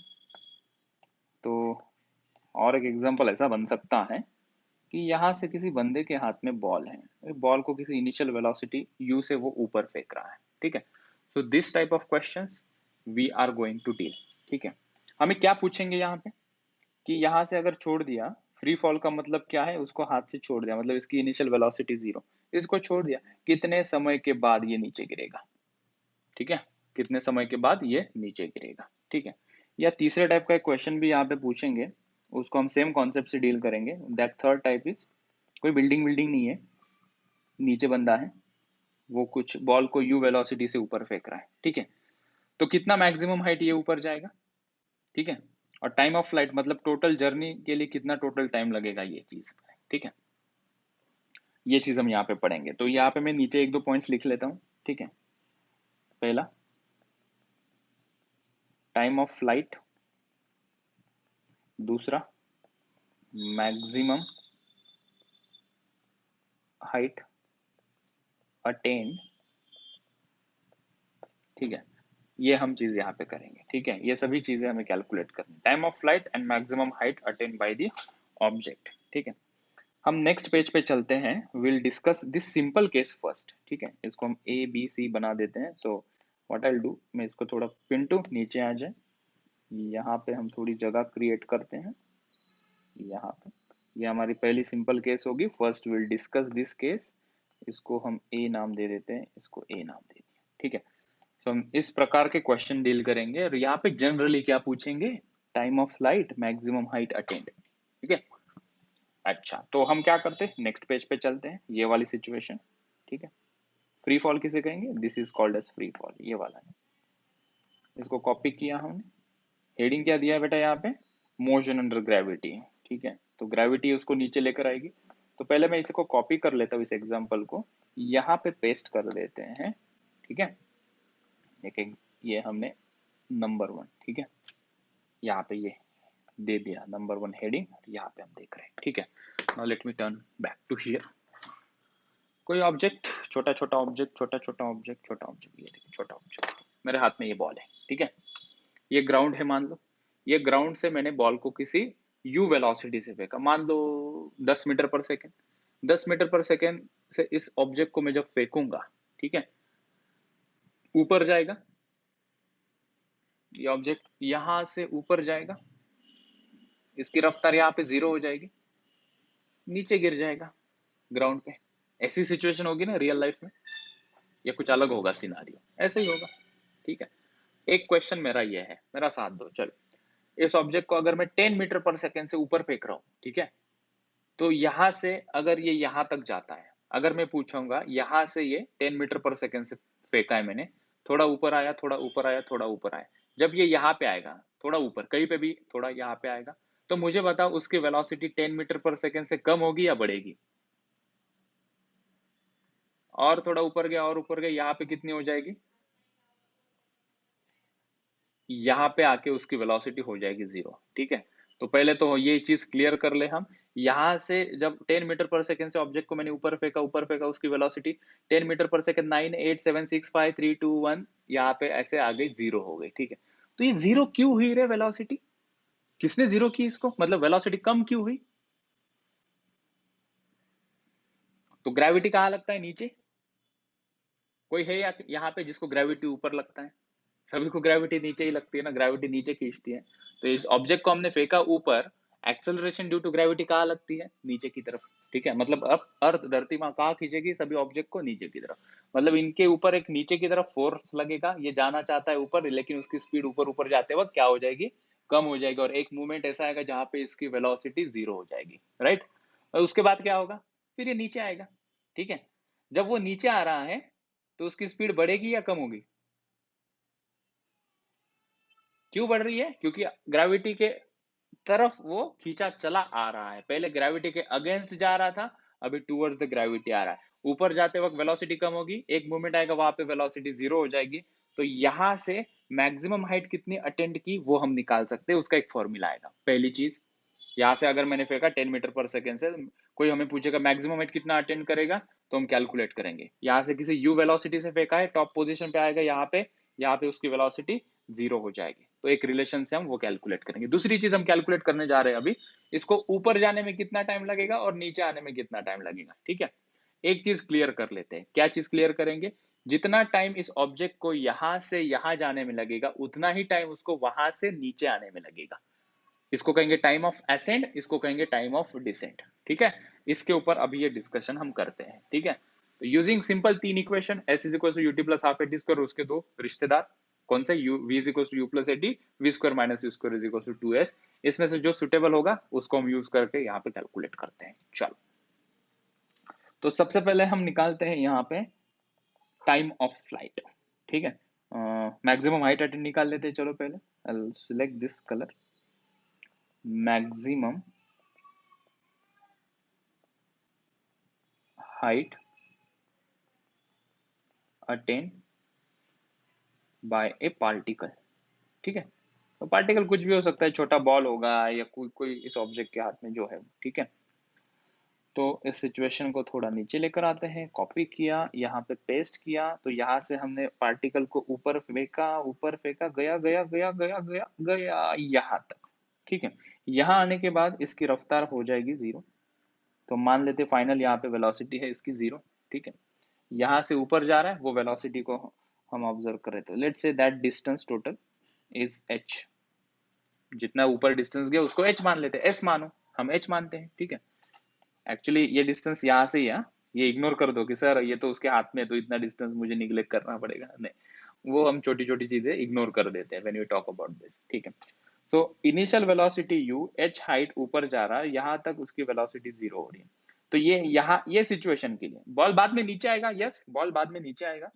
तो और एक एग्जाम्पल ऐसा बन सकता है कि यहाँ से किसी बंदे के हाथ में बॉल है, बॉल को किसी इनिशियल वेलोसिटी u से वो ऊपर फेंक रहा है, ठीक है। So this type of questions we are going to deal, ठीक है। हमें क्या पूछेंगे यहाँ पे कि यहाँ से अगर छोड़ दिया, फ्री फॉल का मतलब क्या है, उसको हाथ से छोड़ दिया, मतलब इसकी इनिशियल वेलोसिटी 0, इसको छोड़ दिया, कितने समय के बाद ये नीचे गिरेगा, ठीक है। कितने समय के बाद ये नीचे गिरेगा, ठीक है। या तीसरे टाइप का एक क्वेश्चन भी यहाँ पे पूछेंगे, उसको हम सेम कॉन्सेप्ट से डील करेंगे। दैट थर्ड टाइप इज, कोई बिल्डिंग बिल्डिंग नहीं है, नीचे बंदा है, वो कुछ बॉल को यू वेलोसिटी से ऊपर फेंक रहा है, ठीक है। तो कितना मैक्सिमम हाइट ये ऊपर जाएगा, ठीक है। और टाइम ऑफ फ्लाइट मतलब टोटल जर्नी के लिए कितना टोटल टाइम लगेगा, ये चीज, ठीक है। ये चीज हम यहाँ पे पढ़ेंगे। तो यहाँ पे मैं नीचे एक दो पॉइंट्स लिख लेता हूँ, ठीक है। पहला, टाइम ऑफ फ्लाइट, दूसरा मैक्सिमम हाइट अटेन्ड, ठीक है। ये हम चीज यहाँ पे करेंगे, ठीक है। ये सभी चीजें हमें कैलकुलेट करनी, time of flight and maximum height attend by the object, ठीक है। हम नेक्स्ट पेज पे चलते हैं, will discuss this simple case first, ठीक है। इसको हम ए बी सी बना देते हैं। सो व्हाट आई डू, मैं इसको थोड़ा पिंटू नीचे आ जाए, यहाँ पे हम थोड़ी जगह क्रिएट करते हैं, यहाँ पे ये हमारी पहली सिंपल केस होगी, first will discuss this case. इसको हम ए नाम दे देते हैं, इसको ए नाम दे दिया, ठीक है। तो हम इस प्रकार के क्वेश्चन डील करेंगे, और यहाँ पे जनरली क्या पूछेंगे, time of flight, maximum height attend, ठीक है। अच्छा, तो हम क्या करते हैं, नेक्स्ट पेज पे चलते हैं, ये वाली सिचुएशन, ठीक है। फ्री फॉल किसे कहेंगे, this is called as free fall, ये वाला है। इसको कॉपी किया हमने, हेडिंग क्या दिया है बेटा यहाँ पे, मोशन अंडर ग्रेविटी, ठीक है। तो ग्रेविटी उसको नीचे लेकर आएगी। तो पहले मैं इसको कॉपी कर लेता हूँ, इस एग्जाम्पल को यहाँ पे पेस्ट कर देते हैं, ठीक है। एक ये हमने नंबर 1, ठीक है, यहाँ पे ये दे दिया नंबर 1 हेडिंग, यहाँ पे हम देख रहे हैं, ठीक है। Now let me turn back to here. कोई ऑब्जेक्ट, छोटा छोटा ऑब्जेक्ट, छोटा छोटा ऑब्जेक्ट, छोटा ऑब्जेक्ट, ये देखिए छोटा ऑब्जेक्ट, मेरे हाथ में ये बॉल है, ठीक है। ये ग्राउंड है मान लो, ये ग्राउंड से मैंने बॉल को किसी यू वेलोसिटी से फेंका, मान लो 10 मीटर पर सेकेंड। 10 मीटर पर सेकेंड से इस ऑब्जेक्ट को मैं जब फेंकूंगा, ठीक है, ऊपर जाएगा, ये ऑब्जेक्ट यहां से ऊपर जाएगा, इसकी रफ्तार यहाँ पे 0 हो जाएगी, नीचे गिर जाएगा ग्राउंड पे। ऐसी सिचुएशन होगी ना रियल लाइफ में, या कुछ अलग होगा सिनारियो, ऐसे ही होगा, ठीक है। एक क्वेश्चन मेरा ये है, मेरा साथ दो, चलो। इस ऑब्जेक्ट को अगर मैं 10 मीटर पर सेकेंड से ऊपर फेंक रहा हूँ, ठीक है, तो यहां से अगर ये यहां तक जाता है, अगर मैं पूछूंगा यहां से ये 10 मीटर पर सेकेंड से फेंका है मैंने, थोड़ा ऊपर आया, थोड़ा ऊपर आया, थोड़ा ऊपर आया, जब ये यहाँ पे आएगा, थोड़ा ऊपर कहीं पे भी, थोड़ा यहाँ पे आएगा, तो मुझे बताओ उसकी वेलोसिटी 10 मीटर पर सेकेंड से कम होगी या बढ़ेगी। और थोड़ा ऊपर गया, और ऊपर गया, यहाँ पे कितनी हो जाएगी, यहाँ पे आके उसकी वेलोसिटी हो जाएगी 0, ठीक है। तो पहले तो ये चीज क्लियर कर ले हम, यहाँ से जब 10 मीटर पर सेकंड से ऑब्जेक्ट को मैंने ऊपर फेंका, उसकी वेलोसिटी 10 मीटर पर सेकंड 9 8 7 6 5 3 2 1, यहाँ पे ऐसे आ गई 0 हो गई, ठीक है। तो ये 0 क्यों हुई रे वेलोसिटी, किसने 0 की इसको, मतलब वेलोसिटी कम क्यों हुई। तो ग्रेविटी कहाँ लगता है, नीचे। कोई है या यहाँ पे जिसको ग्रेविटी ऊपर लगता है, सभी को ग्रेविटी नीचे ही लगती है ना, ग्रेविटी नीचे खींचती है। तो इस ऑब्जेक्ट को हमने फेंका ऊपर, एक्सेलरेशन ड्यू टू ग्रेविटी कहाँ लगती है? नीचे की तरफ, ठीक है। मतलब अब अर्थ धरती माँ कहाँ खींचेगी सभी ऑब्जेक्ट को? नीचे की तरफ। मतलब इनके ऊपर एक नीचे की तरफ फोर्स लगेगा, ये जाना चाहता है ऊपर, लेकिन उसकी स्पीड ऊपर ऊपर जाते वक्त क्या हो जाएगी? कम हो जाएगी, और एक मूवमेंट ऐसा आएगा जहां पे इसकी वेलोसिटी जीरो हो जाएगी, राइट। और उसके बाद क्या होगा? फिर ये नीचे आएगा, ठीक है। जब वो नीचे आ रहा है तो उसकी स्पीड बढ़ेगी या कम होगी? क्यों बढ़ रही है? क्योंकि ग्रेविटी के तरफ वो खींचा चला आ रहा है। पहले ग्रेविटी के अगेंस्ट जा रहा था, अभी टूवर्ड्स द ग्रेविटी आ रहा है। ऊपर जाते वक्त वेलोसिटी कम होगी, एक मोमेंट आएगा वहां पे वेलोसिटी जीरो हो जाएगी। तो यहां से मैक्सिमम हाइट कितनी अटेंड की वो हम निकाल सकते हैं, उसका एक फॉर्मूला आएगा। पहली चीज, यहाँ से अगर मैंने फेंका 10 मीटर पर सेकेंड से, कोई हमें पूछेगा मैक्सिमम हाइट कितना अटेंड करेगा, तो हम कैलकुलेट करेंगे। यहाँ से किसी यू वेलोसिटी से फेंका है, टॉप पोजीशन पे आएगा यहाँ पे उसकी वेलोसिटी जीरो हो जाएगी। तो एक रिलेशन से हम वो कैलकुलेट करेंगे। दूसरी चीज हम कैलकुलेट करने जा रहे हैं अभी, इसको ऊपर जाने में कितना टाइम लगेगा और नीचे आने में कितना टाइम लगेगा, ठीक है। एक चीज क्लियर कर लेते हैं। क्या चीज क्लियर करेंगे? जितना टाइम इस ऑब्जेक्ट को यहां से यहां जाने में लगेगा, उतना ही टाइम उसको वहां से नीचे आने में लगेगा। इसको कहेंगे टाइम ऑफ असेंड, इसको कहेंगे टाइम ऑफ डिसेंट, ठीक है। इसके ऊपर अभी ये डिस्कशन हम करते हैं, ठीक है। तो यूजिंग सिंपल तीन equation, s is equal to UT plus half a t square, उसके दो रिश्तेदार कौन से? U v is equal to u plus a t, v square minus u square is equal to two s. इसमें से जो सुटेबल होगा उसको हम यूज करके यहाँ पे कैलकुलेट करते हैं। चलो, तो सबसे पहले हम निकालते हैं यहाँ पे टाइम ऑफ फ्लाइट, ठीक है। मैक्सिमम हाइट अटेंड निकाल लेते हैं। चलो पहले आई select this colour, maximum height attain bye A particle, ठीक है। तो पार्टिकल कुछ भी हो सकता है, छोटा बॉल होगा या कोई कोई इस ऑब्जेक्ट के हाथ में जो है, ठीक है। तो इस सिचुएशन को थोड़ा नीचे लेकर आते हैं, कॉपी किया, यहाँ पे पेस्ट किया। तो यहाँ से हमने पार्टिकल को ऊपर फेंका, गया गया गया गया गया गया यहाँ तक, ठीक है। यहाँ आने के बाद इसकी रफ्तार हो जाएगी जीरो। तो मान लेते फाइनल यहाँ पे वेलोसिटी है इसकी जीरो, ठीक है। यहाँ से ऊपर जा रहा है, वो वेलोसिटी को हम ऑब्जर्व कर रहे थे। Let's say that distance total is h। जितना ऊपर डिस्टेंस गया उसको h मान लेते हैं, s मानो, हम h मानते हैं, ठीक है। एक्चुअली ये डिस्टेंस यहाँ से ही है, ये इग्नोर कर दो कि सर ये तो उसके हाथ में, तो इतना डिस्टेंस मुझे निगलेक्ट करना पड़ेगा, नहीं, वो हम छोटी छोटी चीजें इग्नोर कर देते हैं when we talk about this, ठीक है। So initial velocity u, h height ऊपर जा रहा है, यहाँ तक उसकी वेलोसिटी जीरो हो रही है। तो ये यहाँ ये सिचुएशन के लिए बॉल बाद में नीचे आएगा, यस बॉल बाद में नीचे आएगा,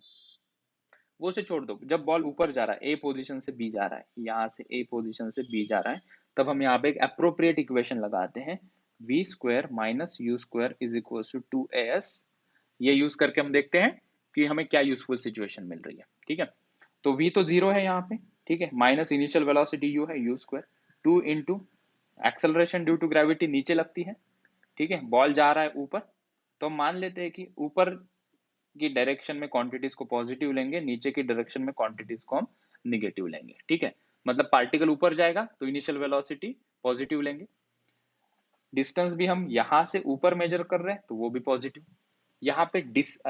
वो से छोड़ दो। जब बॉल ऊपर जा रहा है, ए पोजीशन से बी जा रहा है, यहाँ से ए पोजीशन से बी जा रहा है, तब हम यहाँ पे एक अप्रोप्रिएट इक्वेशन लगाते हैं, v square minus u square is equal to two a s. ये यूज करके हम देखते हैं कि हमें क्या यूजफुल सिचुएशन मिल रही है, ठीक है। तो v तो जीरो है यहाँ पे, ठीक है, माइनस इनिशियल वेलोसिटी u है u square, two into acceleration due to gravity नीचे लगती है, ठीक है, बॉल जा रहा है ऊपर। तो मान लेते हैं कि ऊपर की डायरेक्शन में क्वांटिटीज को पॉजिटिव लेंगे, नीचे की डायरेक्शन में क्वांटिटीज को हम निगेटिव लेंगे, ठीक है। मतलब पार्टिकल ऊपर जाएगा तो इनिशियल वेलोसिटी पॉजिटिव लेंगे, डिस्टेंस भी हम यहां से ऊपर मेजर कर रहे हैं तो वो भी पॉजिटिव। यहाँ पे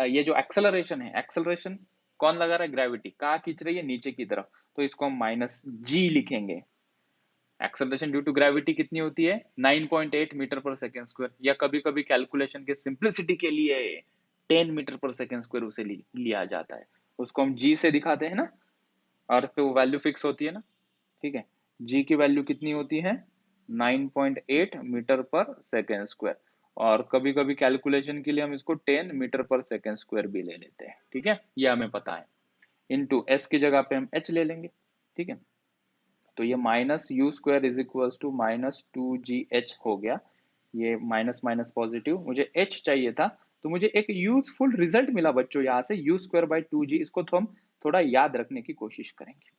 ये जो एक्सेलरेशन है, एक्सेलरेशन कौन लगा रहा है? ग्रेविटी कहाँ खींच रही है? नीचे की तरफ, तो इसको हम माइनस जी लिखेंगे। एक्सेलरेशन ड्यू टू ग्रेविटी कितनी होती है? 9.8 मीटर पर सेकेंड स्क्वायर, या कभी कभी कैलकुलेशन के सिंप्लिसिटी के लिए 10 मीटर पर सेकेंड स्क्वायर उसे लिया जाता है, उसको हम जी से दिखाते हैं ना, अर्थ पे वो वैल्यू फिक्स होती है ना, ठीक है। जी की वैल्यू कितनी होती है? 9.8 मीटर पर सेकेंड स्क्वायर, और कभी कभी कैलकुलेशन के लिए हम इसको 10 मीटर पर सेकेंड स्क्वायर भी ले लेते हैं, ठीक है, ये हमें पता है। इनटू एस की जगह पे हम एच ले लेंगे, ठीक है। तो ये minus u square is equal to minus two g h हो गया। ये माइनस माइनस पॉजिटिव, मुझे एच चाहिए था, तो मुझे एक यूजफुल रिजल्ट मिला बच्चों यहाँ से, यू स्क्वायर बाई टू जी। इसको तो हम थोड़ा याद रखने की कोशिश करेंगे,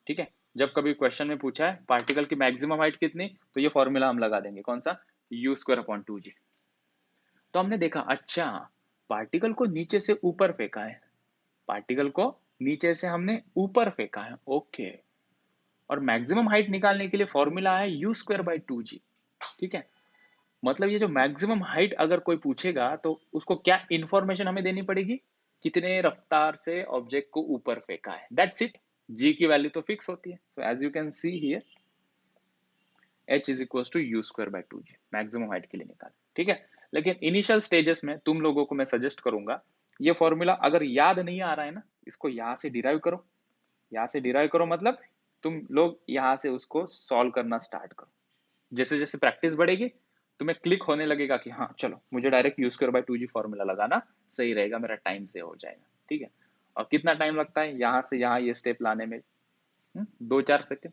ठीक है। जब कभी क्वेश्चन में पूछा है पार्टिकल की मैक्सिमम हाइट कितनी, तो ये फॉर्मूला हम लगा देंगे, कौन सा? यू स्क्वायर अपॉन टू जी। तो हमने देखा, अच्छा पार्टिकल को नीचे से ऊपर फेंका है, पार्टिकल को नीचे से हमने ऊपर फेंका है, ओके। और मैक्सिमम हाइट निकालने के लिए फॉर्मूला है यू स्क्वायर बाई टू जी, ठीक है। मतलब ये जो मैक्सिमम हाइट अगर कोई पूछेगा तो उसको क्या इंफॉर्मेशन हमें देनी पड़ेगी? कितने रफ्तार से ऑब्जेक्ट को ऊपर फेंका है, दैट्स इट। जी की वैल्यू तो फिक्स होती है। So as you can see here, h is equal to u square by 2g, maximum height के लिए निकालें, ठीक है। लेकिन इनिशियल स्टेजेस में तुम लोगों को मैं सजेस्ट करूंगा ये फॉर्मूला अगर याद नहीं आ रहा है ना, इसको यहाँ से डिराइव करो, यहाँ से डिराइव करो मतलब तुम लोग यहाँ से उसको सॉल्व करना स्टार्ट करो। जैसे जैसे प्रैक्टिस बढ़ेगी तुम्हें क्लिक होने लगेगा कि हाँ चलो मुझे direct you square by 2g formula लगाना सही रहेगा, मेरा टाइम सेव हो जाएगा, ठीक है। और कितना टाइम लगता है यहाँ से यहाँ ये स्टेप लाने में? 2-4 सेकेंड,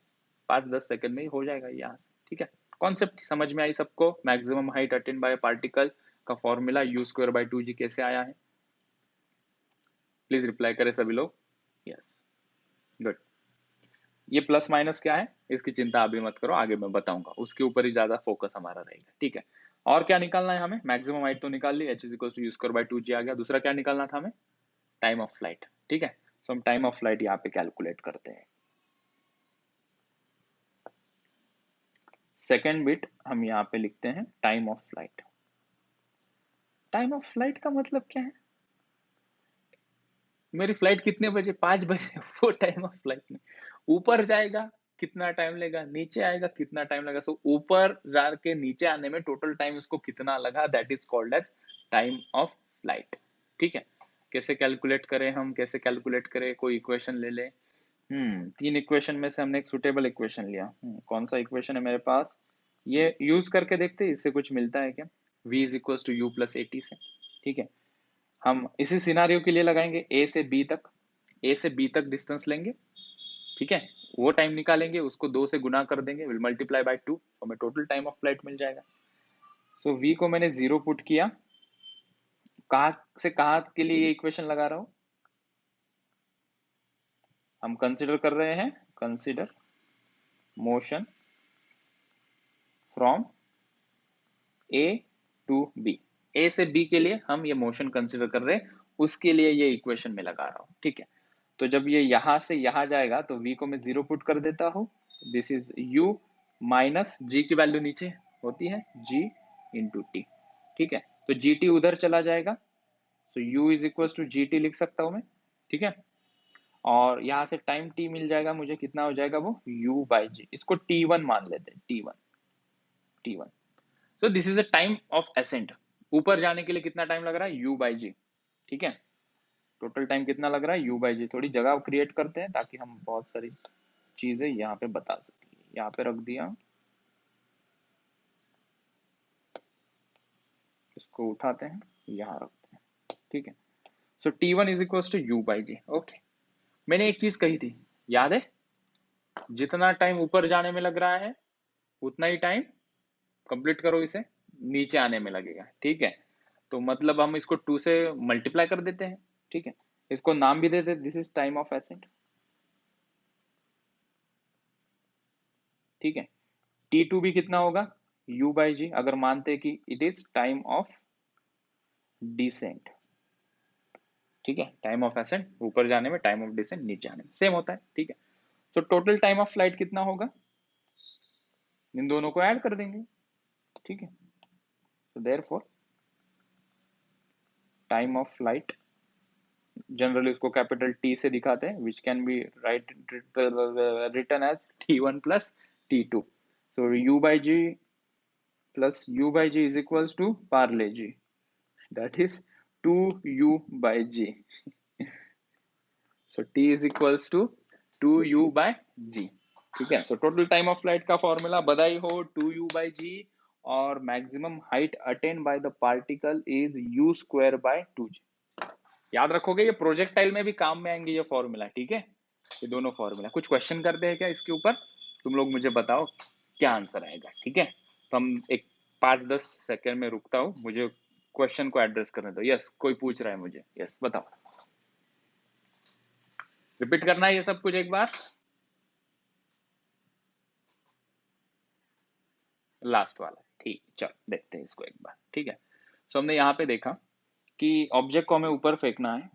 5-10 सेकेंड में ही हो जाएगा यहाँ से, ठीक है। कॉन्सेप्ट समझ में आई सबको? Maximum height attain by particle का formula u square by 2g कैसे आया है? प्लीज रिप्लाई करें सभी लोग, यस, गुड। ये प्लस माइनस क्या है इसकी चिंता अभी मत करो, आगे मैं बताऊंगा, उसके ऊपर ही ज्यादा फोकस हमारा रहेगा, ठीक है। और क्या निकालना है हमें? मैक्सिमम हाइट तो निकाल ली, h is equal to u square by 2g आ गया। दूसरा क्या निकालना था हमें? टाइम ऑफ फ्लाइट, ठीक है। तो हम टाइम ऑफ फ्लाइट यहाँ पे कैलकुलेट करते हैं। सेकेंड बिट हम यहाँ पे लिखते हैं time of flight. Time of flight का मतलब क्या है? मेरी फ्लाइट कितने बजे? 5 बजे वो टाइम ऑफ फ्लाइट में ऊपर जाएगा कितना टाइम लेगा, नीचे आएगा कितना टाइम लगा। सो ऊपर जाके नीचे आने में टोटल टाइम इसको कितना लगा, that is called as time of flight, ठीक है। कैसे कैलकुलेट करें हम, कैसे कैलकुलेट करें? कोई इक्वेशन ले ले। 3 इक्वेशन में से हमने एक सुटेबल इक्वेशन लिया। कौन सा इक्वेशन है मेरे पास? ये यूज करके देखते हैं इससे कुछ मिलता है क्या। v is equal to u plus 80 से, ठीक है। हम इसी सिनारियो के लिए लगाएंगे ए से बी तक, ए से बी तक डिस्टेंस लेंगे, ठीक है। वो टाइम निकालेंगे, उसको 2 से गुना कर देंगे, विल मल्टीप्लाई बाय 2, तो हमें टोटल टाइम ऑफ फ्लाइट मिल जाएगा। सो v को मैंने 0 पुट किया। कहाँ से कहाँ के लिए ये इक्वेशन लगा रहा हूं? हम कंसिडर कर रहे हैं, consider motion from A to B. A से बी के लिए हम ये मोशन कंसिडर कर रहे हैं, उसके लिए ये इक्वेशन में लगा रहा हूं, ठीक है। तो जब ये यहां से यहां जाएगा तो v को मैं 0 पुट कर देता हूं। This is u minus g की वैल्यू नीचे होती है g इंटू टी, ठीक है। तो gt उधर चला जाएगा, तो u is equal to g t लिख सकता हूं मैं, ठीक है। और यहाँ से टाइम t मिल जाएगा मुझे, कितना हो जाएगा वो u बाई जी, इसको t1 मान लेते हैं, t1। So this is the time of ascent. ऊपर जाने के लिए कितना टाइम लग रहा है? u बाई जी, ठीक है। टोटल टाइम कितना लग रहा है? u बाई जी। थोड़ी जगह क्रिएट करते हैं ताकि हम बहुत सारी चीजें यहाँ पे बता सकें। यहाँ पे रख दिया, इसको उठाते हैं, यहाँ रखते हैं, ठीक है। So t1 is equal to u by g, okay. मैंने एक चीज कही थी, याद है? जितना टाइम ऊपर जाने में लग रहा है उतना ही टाइम, कंप्लीट करो इसे, नीचे आने में लगेगा, ठीक है। तो मतलब हम इसको 2 से मल्टीप्लाई कर देते हैं, ठीक है। इसको नाम भी देते हैं, this is time of accent, ठीक है। T2 भी कितना होगा? u बाई जी, अगर मानते हैं कि it is time of descent, ठीक है। टाइम ऑफ एसेंट ऊपर जाने में, टाइम ऑफ डिसेंट नीचे आने में सेम होता है, ठीक है। So total time of flight कितना होगा? इन दोनों को ऐड कर देंगे, ठीक है। So therefore time of flight, generally उसको कैपिटल टी से दिखाते हैं, which can be right written as t1 plus t2। So u by g plus u by g is equals to पार्ले जी, that is 2u by g। so t is equals to 2u by g, ठीक है। So total time of flight का formula बधाई हो 2u by g, और maximum height attain by the particle is u square by 2g। याद रखोगे, ये projectile में भी काम में आएंगे ये फॉर्मूला, ठीक है। ये दोनों फॉर्मूला। कुछ क्वेश्चन करते हैं क्या इसके ऊपर? तुम लोग मुझे बताओ क्या आंसर आएगा, ठीक है। तो हम एक 5-10 सेकेंड में रुकता हूँ, मुझे क्वेश्चन को एड्रेस करने दो। यस, कोई पूछ रहा है मुझे, यस बताओ। रिपीट करना है ये सब कुछ एक बार, लास्ट वाला, ठीक। चलो देखते हैं इसको एक बार, ठीक है। सो हमने यहाँ पे देखा कि ऑब्जेक्ट को हमें ऊपर फेंकना है,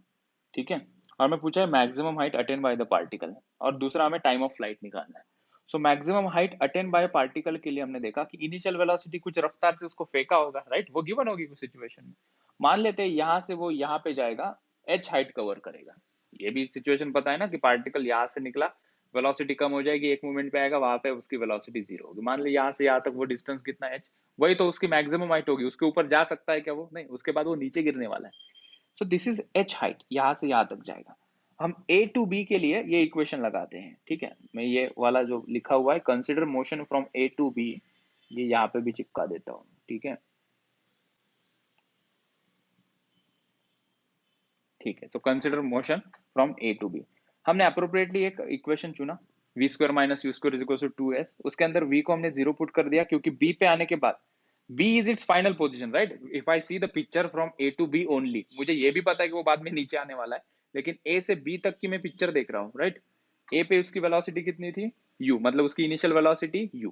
ठीक है। और हमें पूछा है maximum height attain by the particle, और दूसरा हमें टाइम ऑफ फ्लाइट निकालना है। So maximum height attain by particle के लिए हमने देखा कि इनिशियल वेलोसिटी कुछ रफ्तार से उसको फेंका होगा, राइट। वो गिवन होगी कुछ सिचुएशन में। मान लेते हैं यहाँ से वो यहाँ पे जाएगा, h हाइट कवर करेगा। ये भी सिचुएशन पता है ना कि पार्टिकल यहाँ से निकला, वेलोसिटी कम हो जाएगी, एक मूवमेंट पे आएगा, वहां पे उसकी वेलोसिटी जीरो होगी। मान ली यहाँ से यहाँ तक वो डिस्टेंस कितना है, वही तो उसकी मैक्सिमम हाइट होगी। उसके ऊपर जा सकता है क्या वो? नहीं, उसके बाद वो नीचे गिरने वाला है। So this is H height, यहाँ से यहाँ तक जाएगा। हम ए टू बी के लिए ये इक्वेशन लगाते हैं, ठीक है। मैं ये वाला जो लिखा हुआ है consider motion from A to B, ये यहाँ पे भी चिपका देता हूँ, ठीक है। ठीक है, so consider motion from A to B. हमने अप्रोप्रिएटली एक इक्वेशन चुना, v square minus u square is equal to 2s। उसके अंदर v को हमने जीरो पुट कर दिया, क्योंकि b पे आने के बाद b is its final position, right. If I see the picture from a to b only, मुझे ये भी पता है कि वो बाद में नीचे आने वाला है, लेकिन a से b तक की मैं पिक्चर देख रहा हूँ, राइट। a पे उसकी वेलोसिटी कितनी थी? u, मतलब उसकी इनिशियल वेलोसिटी u।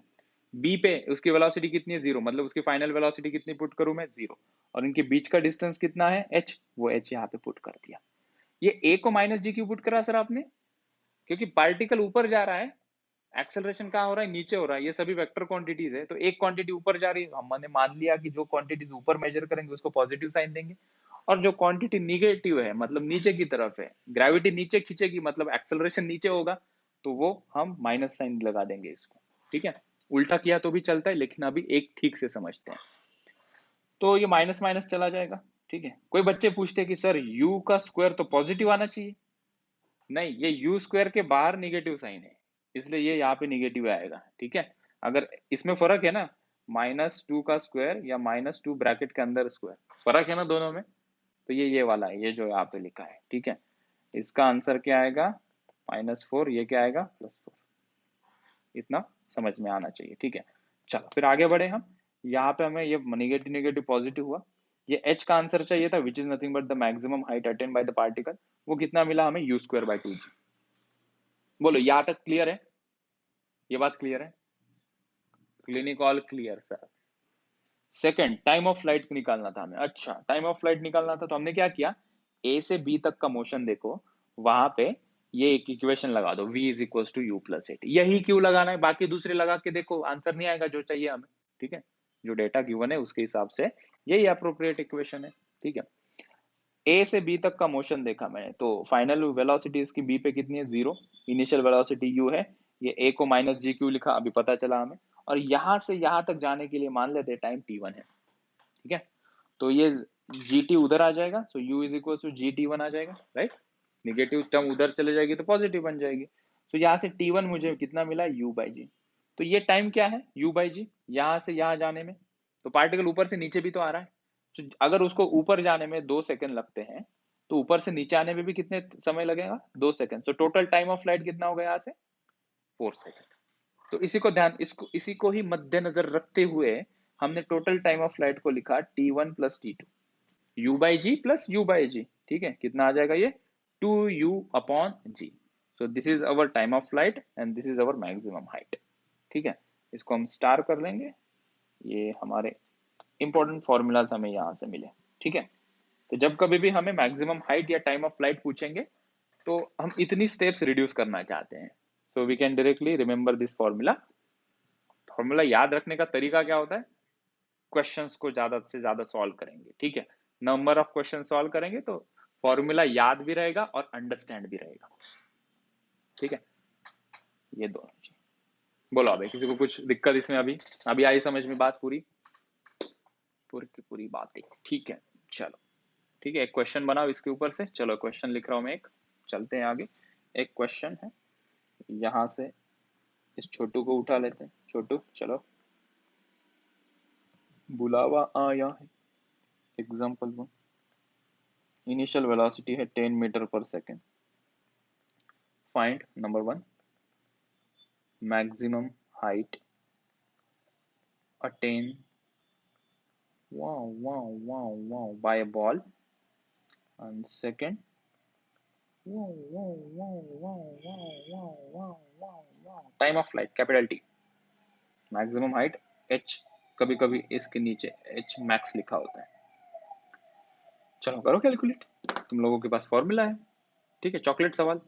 b पे उसकी वेलोसिटी कितनी है? जीरो, मतलब उसकी फाइनल वेलोसिटी कितनी पुट करूं मैं? जीरो। और इनके बीच का डिस्टेंस कितना है? h, वो h यहाँ पे पुट कर दिया। ये a को माइनस जी क्यों पुट करा सर आपने? क्योंकि पार्टिकल ऊपर जा रहा है, एक्सेलरेशन कहाँ हो रहा है? नीचे हो रहा है। ये सभी वेक्टर क्वांटिटीज है, तो एक क्वांटिटी ऊपर जा रही है, हमने मान लिया कि जो क्वांटिटीज ऊपर मेजर करेंगे उसको पॉजिटिव साइन देंगे, और जो क्वांटिटी निगेटिव है, मतलब नीचे की तरफ है, ग्रेविटी नीचे खींचेगी, मतलब एक्सेलरेशन नीचे होगा, तो वो हम माइनस साइन लगा देंगे इसको, ठीक है। उल्टा किया तो भी चलता है, लेकिन अभी एक ठीक से समझते हैं। तो ये माइनस माइनस चला जाएगा, ठीक है। कोई बच्चे पूछते हैं कि सर u का स्क्वायर तो पॉजिटिव आना चाहिए। नहीं, ये यू स्क्वायर के बाहर निगेटिव साइन है, इसलिए ये यहाँ पे निगेटिव आएगा, ठीक है। अगर इसमें फर्क है ना, -2 का स्क्वायर या -2 ब्रैकेट के अंदर स्क्वायर, फर्क है ना दोनों में। तो ये वाला है, ये जो यहाँ पे लिखा है, ठीक है। इसका आंसर क्या आएगा? -4, ये क्या आएगा? +4। इतना समझ में आना चाहिए, ठीक है। चलो फिर आगे बढ़े हम। यहाँ पे हमें ये निगेटिव निगेटिव पॉजिटिव हुआ। ये h का आंसर चाहिए था, which is nothing but the maximum height attain by the particle. वो कितना मिला हमें? u²/2g। बोलो, यहाँ तक क्लियर है? ये बात क्लियर है? Clinic all clear sir. Second, time of flight निकालना था हमें। अच्छा, टाइम ऑफ फ्लाइट निकालना था, तो हमने क्या किया? ए से बी तक का मोशन देखो, वहां पे ये एक इक्वेशन लगा दो, v is equal to u plus at. यही क्यों लगाना है, बाकी दूसरे लगा के देखो, आंसर नहीं आएगा जो चाहिए हमें, ठीक है। जो डेटा गिवन है उसके हिसाब से यही अप्रोप्रिएट इक्वेशन है, ठीक है। ए से बी तक का मोशन देखा मैंने, तो फाइनल वेलोसिटी इसकी बी पे कितनी है? जीरो। इनिशियल वेलोसिटी यू है, ये ए को माइनस जी क्यू लिखा, अभी पता चला हमें। और यहां से यहां तक जाने के लिए मान लेते हैं टाइम t1 है, ठीक है। तो ये gt उधर आ जाएगा, so u is equal to gt1 आ जाएगा, राइट। निगेटिव टर्म उधर चले जाएगी तो पॉजिटिव बन जाएगी। तो यहाँ से t1 मुझे कितना मिला? u/g। तो ये टाइम क्या है? u/g, यहाँ से यहाँ जाने में। तो पार्टिकल ऊपर से नीचे भी तो आ रहा है, तो अगर उसको ऊपर जाने में 2 सेकंड लगते हैं, तो ऊपर से नीचे आने में भी कितने समय लगेगा? 2 सेकंड। तो टोटल टाइम ऑफ फ्लाइट कितना होगा यहाँ से? 4 सेकंड। तो इसी को ही मद्देनजर रखते हुए हमने टोटल टाइम ऑफ फ्लाइट को लिखा t1 plus t2, u/g plus u/g, ठीक है। कितना आ जाएगा ये? 2u/g। So this is our time of flight and this is our maximum height, ठीक है। इसको हम स्टार कर लेंगे, ये हमारे इंपॉर्टेंट फॉर्मूलाज हमें यहाँ से मिले, ठीक है। तो जब कभी भी हमें मैक्सिमम हाइट या टाइम ऑफ फ्लाइट पूछेंगे, तो हम इतनी स्टेप्स रिड्यूस करना चाहते हैं। So we can directly remember this formula. Formula याद रखने का तरीका क्या होता है? क्वेश्चंस को ज्यादा से ज्यादा सॉल्व करेंगे, ठीक है। नंबर ऑफ क्वेश्चन सॉल्व करेंगे तो फॉर्मूला याद भी रहेगा और अंडरस्टैंड भी रहेगा, ठीक है। ये दोनों चीज। बोलो अभी किसी को कुछ दिक्कत इसमें? अभी अभी आई समझ में बात? पूरी पूरी की पूरी बात है, ठीक है। चलो ठीक है, एक क्वेश्चन बनाओ इसके ऊपर से। चलो क्वेश्चन लिख रहा हूं मैं एक, चलते हैं आगे। एक क्वेश्चन है, यहाँ से इस छोटू को उठा लेते हैं। छोटू चलो, बुलावा आया है। एग्जाम्पल 1, इनिशियल वेलोसिटी है 10 मीटर पर second. Find number 1 maximum height attain by a ball, and second time of flight capital T, maximum height h, कभी कभी इसके नीचे h मैक्स लिखा होता है। चलो करो कैलकुलेट, तुम लोगों के पास फॉर्मूला है, ठीक है। चॉकलेट सवाल,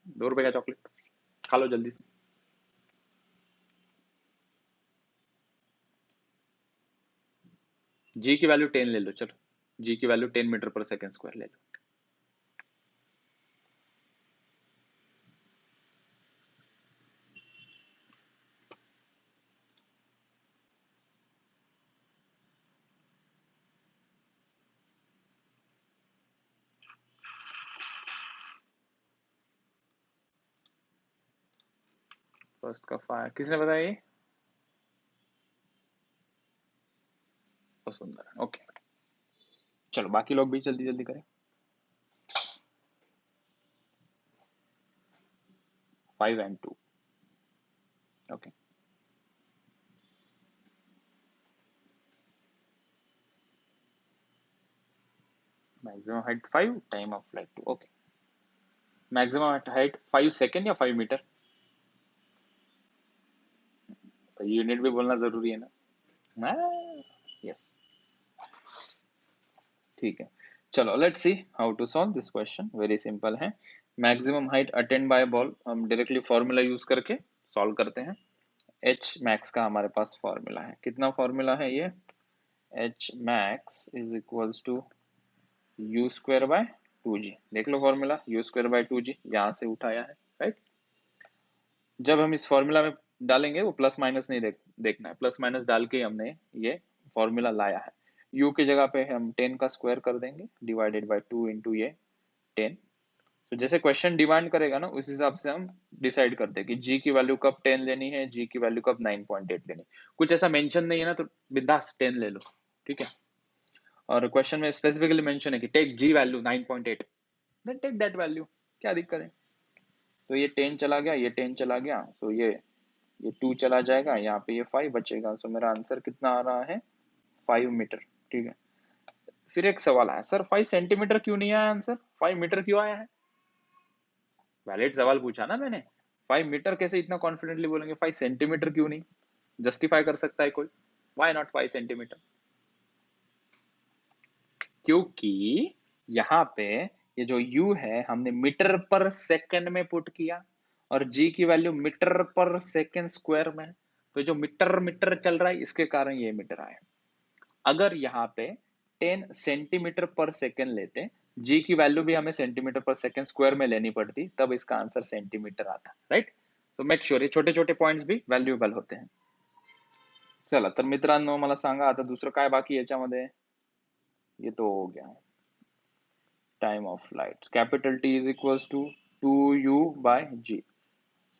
2 रुपए का चॉकलेट खा लो जल्दी से। जी की वैल्यू 10 ले लो, चलो जी की वैल्यू 10 मीटर पर सेकेंड स्क्वायर ले लो। फर्स्ट का 5, किसने बताया ये? वसुंधरा, ओके। चलो बाकी लोग भी जल्दी जल्दी करें। 5 and 2, okay. Maximum height 5, time of flight 2, okay. Maximum height 5 second या 5 मीटर? तो यूनिट भी बोलना जरूरी है ना। यस, ठीक है। चलो let's see how to solve this question. Very simple है। Maximum height attained by ball, हम डायरेक्टली फॉर्मूला यूज करके सॉल्व करते हैं। एच मैक्स का हमारे पास फॉर्मूला है, कितना फॉर्मूला है ये? H max is equals to u square by 2g। देख लो formula, u square by 2g यहाँ से उठाया है, राइट। जब हम इस फॉर्मूला में डालेंगे वो प्लस माइनस नहीं देखना है, प्लस माइनस डाल के हमने ये फॉर्मूला लाया है। u की जगह पे हम 10 का स्क्वायर कर देंगे डिवाइडेड बाय 2 इंटू ये 10। तो जैसे क्वेश्चन डिमांड करेगा ना उस हिसाब से हम डिसाइड करते हैं कि g की वैल्यू कब 10 लेनी है, g की वैल्यू कब 9.8 लेनी है। कुछ ऐसा मेंशन नहीं है ना तो बिंदास 10 ले लो, ठीक है। और क्वेश्चन में स्पेसिफिकली मेंशन है कि take g value 9.8, then take that value, क्या दिक्कत है। तो ये 10 चला गया, ये 10 चला गया, सो ये 2 चला जाएगा, यहाँ पे ये 5 बचेगा। सो मेरा आंसर कितना आ रहा है? 5 मीटर, ठीक है। फिर एक सवाल आया, सर 5 सेंटीमीटर क्यों नहीं आया आंसर, 5 मीटर क्यों आया है? वैलिड सवाल पूछा ना मैंने। 5 मीटर कैसे इतना कॉन्फिडेंटली बोलेंगे, 5 सेंटीमीटर क्यों नहीं? जस्टिफाई कर सकता है कोई, व्हाई नॉट 5 सेंटीमीटर? क्योंकि यहाँ पे ये जो u है हमने मीटर पर सेकंड में पुट किया और g की वैल्यू मीटर पर सेकंड स्क्वायर में, तो जो मीटर मीटर चल रहा है इसके कारण ये मीटर आया। अगर यहाँ पे 10 सेंटीमीटर पर सेकंड लेते, g की वैल्यू भी हमें सेंटीमीटर पर सेकंड स्क्वायर में लेनी पड़ती, तब इसका आंसर सेंटीमीटर आता, राइट। सो मेक श्योर ये छोटे छोटे पॉइंट्स भी व्हॅल्युएबल होते हैं। चला तर मित्रांनो मला सांगा आता दुसरं काय बाकी याच्यामध्ये? ये तो हो गया time of flight, capital T is equals to 2u by g।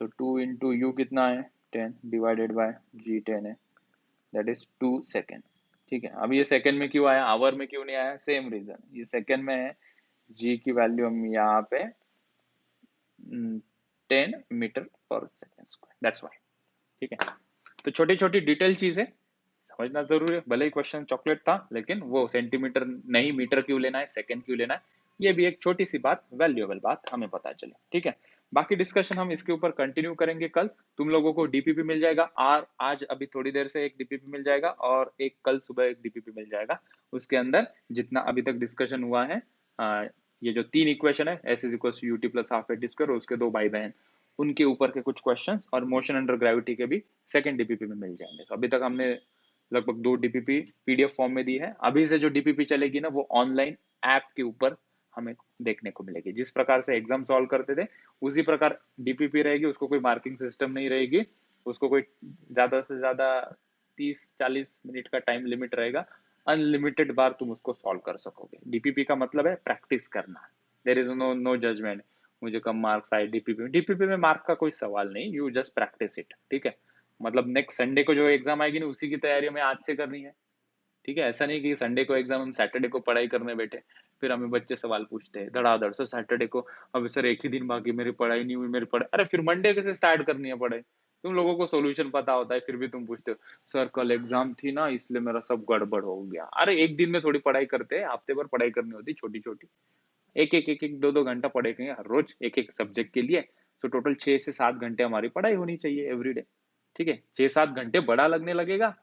So 2 into u कितना है 10 डिवाइडेड बाय g 10 है, दैट इज 2 सेकेंड, ठीक है। अब ये सेकेंड में क्यों आया, आवर में क्यों नहीं आया? सेम रीजन, ये सेकेंड में है, g की वैल्यू हम यहाँ पे 10 मीटर पर सेकेंड स्क्वायर, दैट्स व्हाई, ठीक है। तो छोटी छोटी डिटेल चीजें समझना जरूरी है। भले ही क्वेश्चन चॉकलेट था लेकिन वो सेंटीमीटर नहीं मीटर क्यों लेना है, सेकंड क्यों लेना है, ये भी एक छोटी सी बात, वैल्यूएबल बात हमें पता चले, ठीक है। बाकी डिस्कशन हम इसके ऊपर कंटिन्यू करेंगे कल। तुम लोगों को डीपीपी मिल जाएगा, और आज अभी थोड़ी देर से एक डीपीपी मिल जाएगा और एक कल सुबह एक डीपीपी मिल जाएगा। उसके अंदर जितना अभी तक डिस्कशन हुआ है, ये जो 3 इक्वेशन है, s is equal to UT plus half a t square, उसके 2 भाई बहन, उनके ऊपर के कुछ क्वेश्चंस और मोशन अंडर ग्रेविटी के भी सेकंड डीपीपी में मिल जाएंगे। तो अभी तक हमने लगभग 2 डीपीपी पीडीएफ फॉर्म में दी है। अभी से जो डीपीपी चलेगी ना वो ऑनलाइन ऐप के ऊपर हमें देखने को मिलेगी। जिस प्रकार से एग्जाम सॉल्व करते थे उसी प्रकार डीपीपी रहेगी, उसको कोई मार्किंग सिस्टम नहीं रहेगी, उसको कोई ज्यादा से ज्यादा 30-40 मिनट का टाइम लिमिट रहेगा, अनलिमिटेड बार तुम उसको सॉल्व कर सकोगे। डीपीपी का मतलब है प्रैक्टिस करना, देर इज नो जजमेंट, मुझे कम मार्क्स आए डीपीपी में मार्क का कोई सवाल नहीं, यू जस्ट प्रैक्टिस इट, ठीक है। मतलब नेक्स्ट संडे को जो एग्जाम आएगी ना उसी की तैयारी हमें आज से करनी है, ठीक है। ऐसा नहीं कि संडे को एग्जाम हम सैटरडे को पढ़ाई करने बैठे, फिर हमें बच्चे सवाल पूछते हैं धड़ाधड़ से सैटरडे को, अब सर एक ही दिन बाकी, मेरी पढ़ाई नहीं हुई, मेरी पढ़ाई, अरे फिर मंडे से स्टार्ट करनी है पढ़ाई। तुम लोगों को सोल्यूशन पता होता है फिर भी तुम पूछते हो सर कल एग्जाम थी ना इसलिए मेरा सब गड़बड़ हो गया। अरे एक दिन में थोड़ी पढ़ाई करते हैं, हफ्ते भर पढ़ाई करनी होती छोटी छोटी, एक 2 घंटा पढ़ेंगे हर रोज एक एक सब्जेक्ट के लिए। तो टोटल 6 से 7 घंटे हमारी पढ़ाई होनी चाहिए एवरीडे, ठीक है। 6-7 घंटे बड़ा लगने लगेगा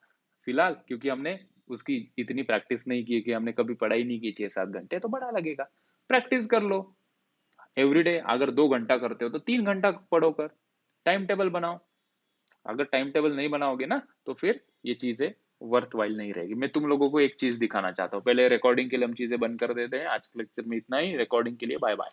फिलहाल, क्योंकि हमने उसकी इतनी प्रैक्टिस नहीं की कि हमने कभी पढ़ाई नहीं की, 6-7 घंटे तो बड़ा लगेगा। प्रैक्टिस कर लो एवरीडे, अगर 2 घंटा करते हो तो 3 घंटा पढ़ो कर, टाइम टेबल बनाओ। अगर टाइम टेबल नहीं बनाओगे ना तो फिर ये चीजें वर्थ वाइल नहीं रहेगी। मैं तुम लोगों को एक चीज दिखाना चाहता हूँ, पहले रिकॉर्डिंग के लिए हम चीजें बंद कर देते हैं। आज के लेक्चर में इतना ही, रिकॉर्डिंग के लिए बाय बाय।